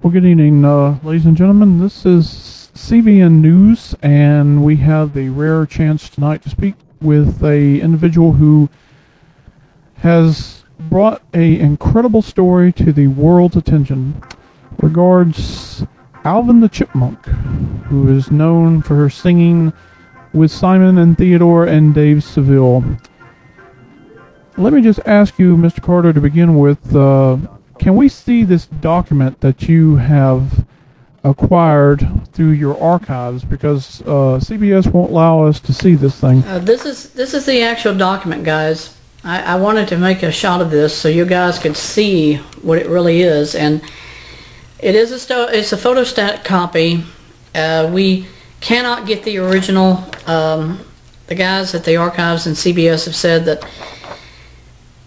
Well, good evening, ladies and gentlemen. This is CVN News, and we have the rare chance tonight to speak with a individual who has brought a incredible story to the world's attention. Regards Alvin the Chipmunk, who is known for her singing with Simon and Theodore and Dave Seville. Let me just ask you, Mr. Carter, to begin with, can we see this document that you have acquired through your archives? Because CBS won't allow us to see this thing. This is the actual document, guys. I wanted to make a shot of this so you guys could see what it really is, and it's a photostat copy. We cannot get the original. The guys at the archives and CBS have said that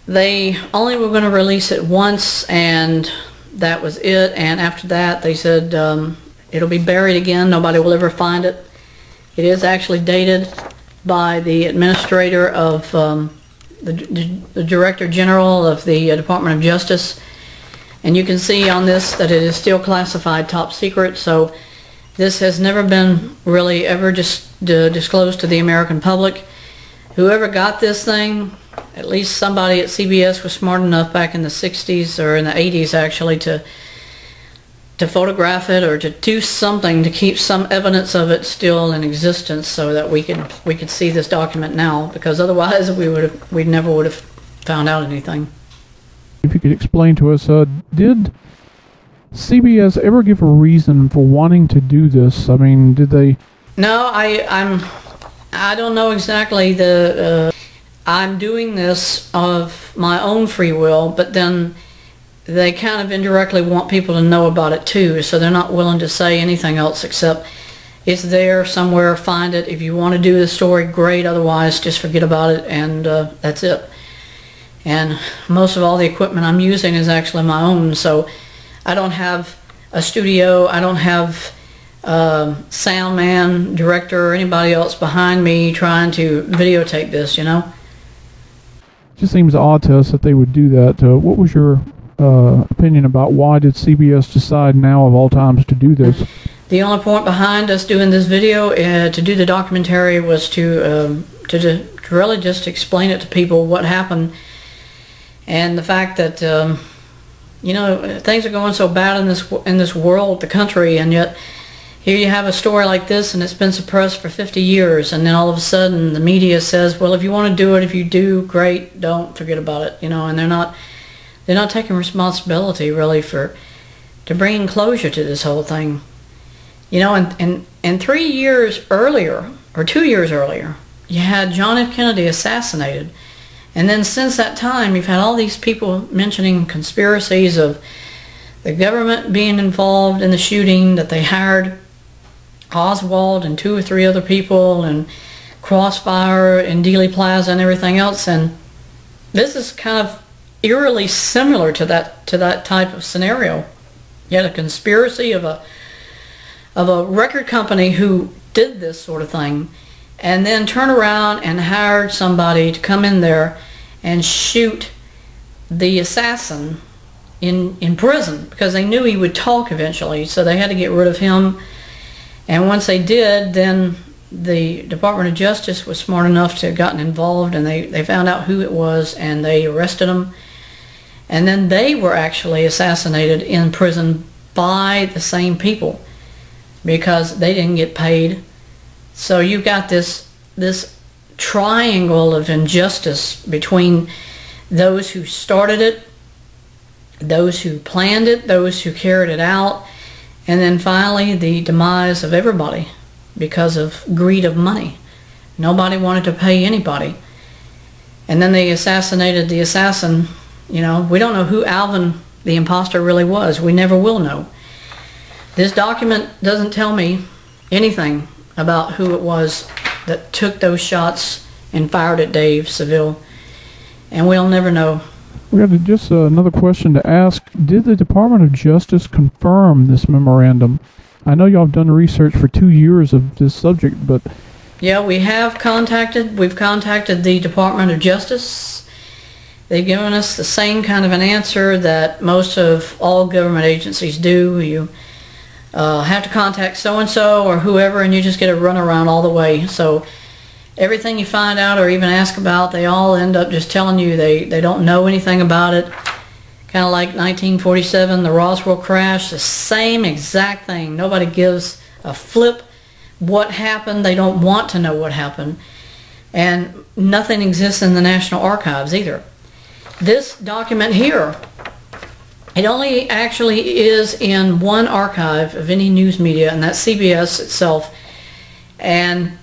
they only were going to release it once, and that was it. And after that, they said it'll be buried again. Nobody will ever find it. It is actually dated by the administrator of the Director General of the Department of Justice, and you can see on this that it is still classified top secret. So this has never been really ever disclosed to the American public. Whoever got this thing, at least somebody at CBS was smart enough back in the 60s or in the 80s actually to photograph it or to do something to keep some evidence of it still in existence, so that we could see this document now, because otherwise we never would have found out anything. If you could explain to us, did CBS ever give a reason for wanting to do this? I mean, did they? No, I don't know exactly. I'm doing this of my own free will, but then they kind of indirectly want people to know about it too, so they're not willing to say anything else except it's there somewhere, find it. If you want to do the story, great, otherwise just forget about it, and that's it. And most of all the equipment I'm using is actually my own, so I don't have a studio, I don't have sound man, director, or anybody else behind me trying to videotape this, you know? It just seems odd to us that they would do that. What was your opinion about why did CBS decide now of all times to do this? The only point behind us doing this video to do the documentary was to really just explain it to people what happened, and the fact that you know, things are going so bad in this world, the country, and yet here you have a story like this and it's been suppressed for 50 years, and then all of a sudden the media says, well, if you want to do it, if you do, great, don't forget about it, you know, and they're not taking responsibility really to bringing closure to this whole thing. You know, and 3 years earlier, or 2 years earlier, you had John F. Kennedy assassinated. And then since that time, you've had all these people mentioning conspiracies of the government being involved in the shooting, that they hired Oswald and 2 or 3 other people, and Crossfire and Dealey Plaza and everything else. And this is kind of eerily similar to that type of scenario. You had a conspiracy of a record company who did this sort of thing, and then turn around and hired somebody to come in there and shoot the assassin in prison, because they knew he would talk eventually, so they had to get rid of him. And once they did, then the Department of Justice was smart enough to have gotten involved, and they found out who it was, and they arrested him. And then they were actually assassinated in prison by the same people, because they didn't get paid. So you've got this triangle of injustice between those who started it, those who planned it, those who carried it out, and then finally the demise of everybody because of greed of money. Nobody wanted to pay anybody. And then they assassinated the assassin. You know, we don't know who Alvin the imposter really was. We never will know. This document doesn't tell me anything about who it was that took those shots and fired at Dave Seville, and we'll never know. We have just another question to ask. Did the Department of Justice confirm this memorandum? I know y'all have done research for 2 years of this subject, but... Yeah, we've contacted the Department of Justice, They've given us the same kind of an answer that most of all government agencies do. You have to contact so-and-so or whoever, and you just get a runaround all the way. So everything you find out or even ask about, they all end up just telling you they don't know anything about it. Kind of like 1947, the Roswell crash, the same exact thing. Nobody gives a flip what happened. They don't want to know what happened. And nothing exists in the National Archives either. This document here, it only actually is in one archive of any news media, and that's CBS itself. And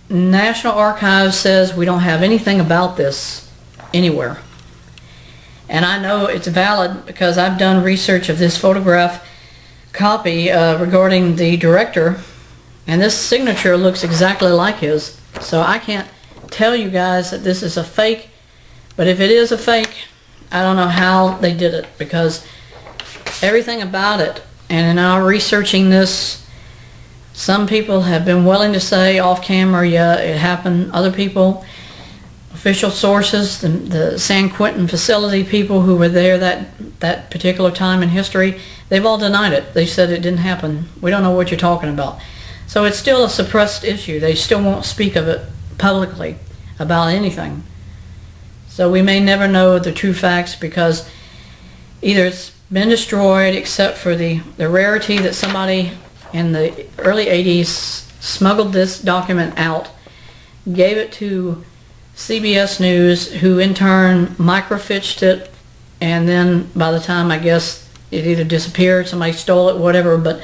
National Archives says we don't have anything about this anywhere. And I know it's valid because I've done research of this photograph copy regarding the director, and this signature looks exactly like his. So I can't tell you guys that this is a fake, but if it is a fake, I don't know how they did it, because everything about it, and in our researching this, some people have been willing to say off camera, yeah, it happened. Other people, official sources, the San Quentin facility people who were there that particular time in history, they've all denied it. They said it didn't happen. We don't know what you're talking about. So it's still a suppressed issue. They still won't speak of it publicly about anything. So we may never know the true facts, because either it's been destroyed, except for the rarity that somebody in the early 80s smuggled this document out, gave it to CBS News, who in turn microfiched it, and then by the time, I guess, it either disappeared, somebody stole it, whatever, but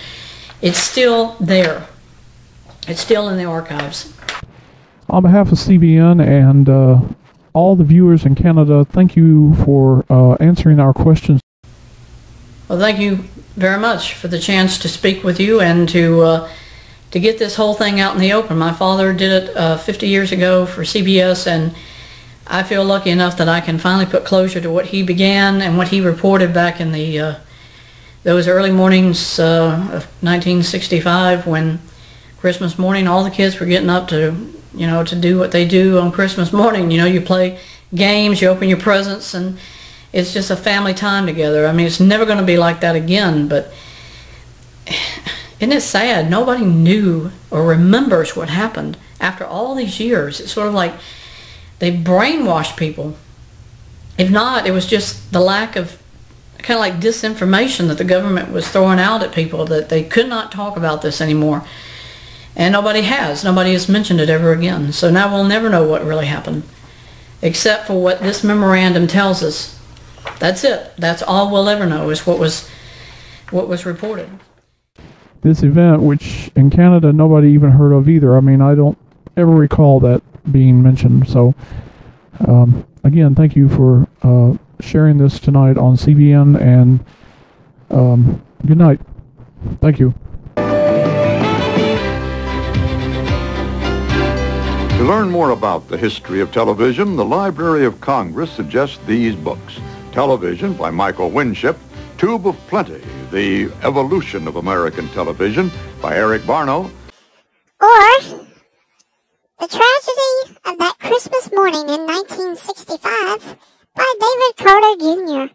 it's still there. It's still in the archives. On behalf of CVN and all the viewers in Canada, thank you for answering our questions. Well, thank you very much for the chance to speak with you and to get this whole thing out in the open. My father did it 50 years ago for CBS, and I feel lucky enough that I can finally put closure to what he began and what he reported back in the those early mornings of 1965, when Christmas morning all the kids were getting up to, you know, to do what they do on Christmas morning. You know, you play games, you open your presents, and it's just a family time together. I mean, it's never going to be like that again, but isn't it sad? Nobody knew or remembers what happened after all these years. It's sort of like they brainwashed people. If not, it was just the lack of, kind of like disinformation that the government was throwing out at people, that they could not talk about this anymore. And nobody has. Nobody has mentioned it ever again. So now we'll never know what really happened, except for what this memorandum tells us. That's it. That's all we'll ever know, is what was reported. This event, which in Canada nobody even heard of either. I mean, I don't ever recall that being mentioned. So again, thank you for sharing this tonight on CVN, and good night. Thank you. To learn more about the history of television, the Library of Congress suggests these books. Television by Michael Winship, Tube of Plenty, The Evolution of American Television by Eric Barno, or The Tragedy of That Christmas Morning in 1965 by David Carter Jr.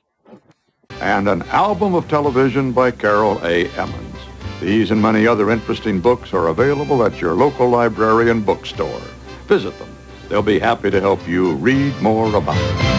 and An Album of Television by Carol A. Emmons. These and many other interesting books are available at your local library and bookstore. Visit them. They'll be happy to help you read more about it.